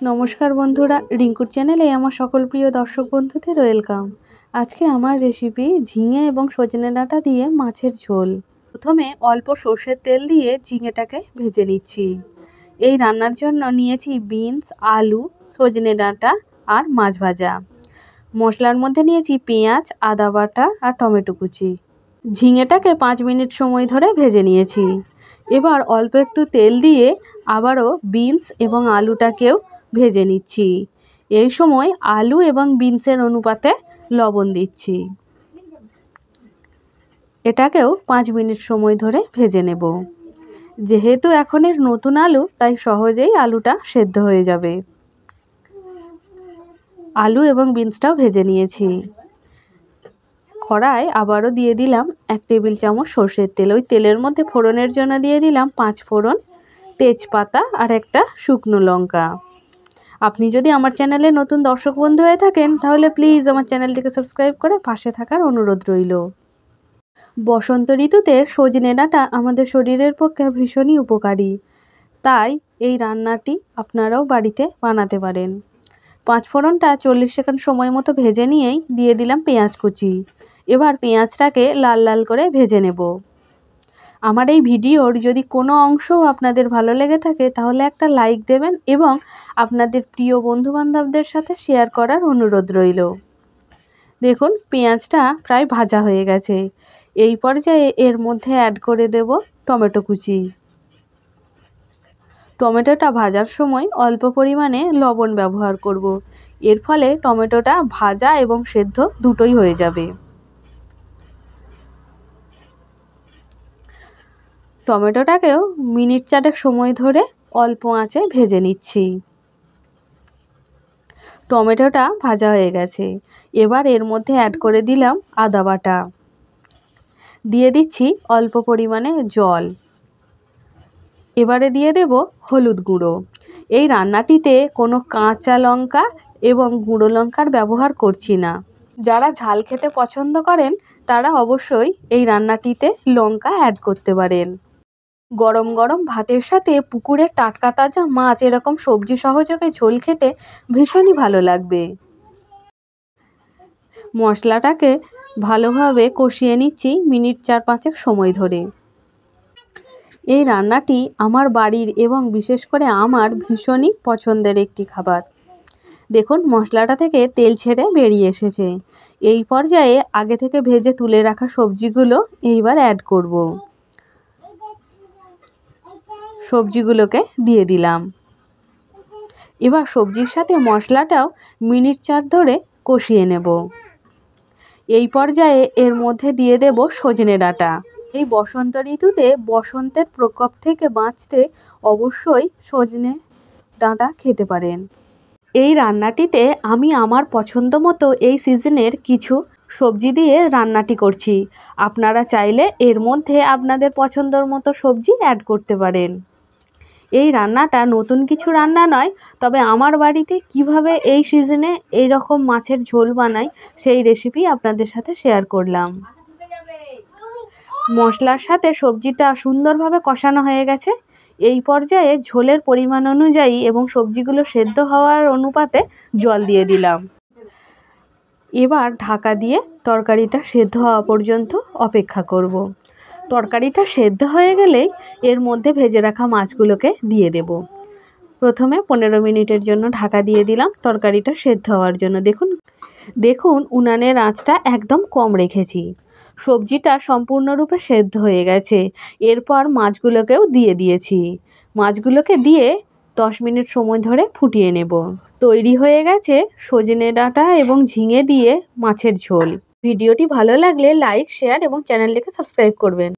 নমস্কার বন্ধুরা, রিঙ্কুর চ্যানেলে আমার সকল প্রিয় দর্শক বন্ধুদের ওয়েলকাম। আজকে আমার রেসিপি ঝিঙে এবং সজনে ডাঁটা দিয়ে মাছের ঝোল। প্রথমে অল্প সর্ষের তেল দিয়ে ঝিঙেটাকে ভেজে নিচ্ছি। এই রান্নার জন্য নিয়েছি বিনস, আলু, সজনে ডাঁটা আর মাছ ভাজা। মশলার মধ্যে নিয়েছি পেঁয়াজ, আদা বাটা আর টমেটো কুচি। ঝিঙেটাকে 5 মিনিট সময় ধরে ভেজে নিয়েছি। এবার অল্প একটু তেল দিয়ে আবারও বিনস এবং আলুটাকেও ভেজে নিচ্ছি। এই সময় আলু এবং বিনসের অনুপাতে লবণ দিচ্ছি। এটাকেও 5 মিনিট সময় ধরে ভেজে নেব। যেহেতু এখন এর নতুন আলু, তাই সহজেই আলুটা সেদ্ধ হয়ে যাবে। আলু এবং বিনসটাও ভেজে নিয়েছি। কড়ায় আবারও দিয়ে দিলাম 1 টেবিল চামচ সর্ষের তেল। ওই তেলের মধ্যে ফোড়নের জন্য দিয়ে দিলাম 5 ফোড়ন, তেজপাতা আর একটা শুকনো লঙ্কা। আপনি যদি আমার চ্যানেলে নতুন দর্শক বন্ধু হয়ে থাকেন, তাহলে প্লিজ আমার চ্যানেলটিকে সাবস্ক্রাইব করে পাশে থাকার অনুরোধ রইল। বসন্ত ঋতুতে সজনে ডাঁটা আমাদের শরীরের পক্ষে ভীষণই উপকারী, তাই এই রান্নাটি আপনারাও বাড়িতে বানাতে পারেন। 5 ফোড়নটা 40 সেকেন্ড সময় মতো ভেজে নিয়েই দিয়ে দিলাম পেঁয়াজ কুচি। এবার পেঁয়াজটাকে লাল লাল করে ভেজে নেব। আমার এই ভিডিওর যদি কোনো অংশও আপনাদের ভালো লেগে থাকে, তাহলে একটা লাইক দেবেন এবং আপনাদের প্রিয় বন্ধুবান্ধবদের সাথে শেয়ার করার অনুরোধ রইল। দেখুন, পেঁয়াজটা প্রায় ভাজা হয়ে গেছে। এই পর্যায়ে এর মধ্যে অ্যাড করে দেব টমেটো কুচি। টমেটোটা ভাজার সময় অল্প পরিমাণে লবণ ব্যবহার করব। এর ফলে টমেটোটা ভাজা এবং সেদ্ধ দুটোই হয়ে যাবে। টমেটোটাকেও মিনিট 4 সময় ধরে অল্প আঁচে ভেজে নিচ্ছি। টমেটোটা ভাজা হয়ে গেছে। এবার এর মধ্যে অ্যাড করে দিলাম আদা বাটা। দিয়ে দিচ্ছি অল্প পরিমাণে জল। এবারে দিয়ে দেব হলুদ গুঁড়ো। এই রান্নাটিতে কোনো কাঁচা লঙ্কা এবং গুঁড়ো লঙ্কার ব্যবহার করছি না। যারা ঝাল খেতে পছন্দ করেন, তারা অবশ্যই এই রান্নাটিতে লঙ্কা অ্যাড করতে পারেন। গরম গরম ভাতের সাথে পুকুরের টাটকা তাজা মাছ এরকম সবজি সহযোগে ঝোল খেতে ভীষণই ভালো লাগবে। মশলাটাকে ভালোভাবে কষিয়ে নিচ্ছি মিনিট 4-5 সময় ধরে। এই রান্নাটি আমার বাড়ির এবং বিশেষ করে আমার ভীষণই পছন্দের একটি খাবার। দেখুন, মশলাটা থেকে তেল ছেড়ে বেরিয়ে এসেছে। এই পর্যায়ে আগে থেকে ভেজে তুলে রাখা সবজিগুলো এইবার অ্যাড করব। সবজিগুলোকে দিয়ে দিলাম। এবার সবজির সাথে মশলাটাও মিনিট 4 ধরে কষিয়ে নেব। এই পর্যায়ে এর মধ্যে দিয়ে দেব সজনে ডাঁটা। এই বসন্ত ঋতুতে বসন্তের প্রকোপ থেকে বাঁচতে অবশ্যই সজনে ডাঁটা খেতে পারেন। এই রান্নাটিতে আমি আমার পছন্দ মতো এই সিজনের কিছু সবজি দিয়ে রান্নাটি করছি। আপনারা চাইলে এর মধ্যে আপনাদের পছন্দের মতো সবজি অ্যাড করতে পারেন। এই রান্নাটা নতুন কিছু রান্না নয়, তবে আমার বাড়িতে কিভাবে এই সিজনে এই রকম মাছের ঝোল বানাই, সেই রেসিপি আপনাদের সাথে শেয়ার করলাম। মশলার সাথে সবজিটা সুন্দরভাবে কষানো হয়ে গেছে। এই পর্যায়ে ঝোলের পরিমাণ অনুযায়ী এবং সবজিগুলো সেদ্ধ হওয়ার অনুপাতে জল দিয়ে দিলাম। এবার ঢাকা দিয়ে তরকারিটা সেদ্ধ হওয়া পর্যন্ত অপেক্ষা করব। তরকারিটা সেদ্ধ হয়ে গেলেই এর মধ্যে ভেজে রাখা মাছগুলোকে দিয়ে দেব। প্রথমে 15 মিনিটের জন্য ঢাকা দিয়ে দিলাম তরকারিটা সেদ্ধ হওয়ার জন্য। দেখুন উনানের আঁচটা একদম কম রেখেছি। সবজিটা সম্পূর্ণরূপে সেদ্ধ হয়ে গেছে। এরপর মাছগুলোকেও দিয়ে দিয়েছি। মাছগুলোকে দিয়ে 10 মিনিট সময় ধরে ফুটিয়ে নেব। তৈরি হয়ে গেছে সজনে ডাঁটা এবং ঝিঙে দিয়ে মাছের ঝোল। ভিডিওটি ভালো লাগলে লাইক, শেয়ার এবং চ্যানেলটিকে সাবস্ক্রাইব করবেন।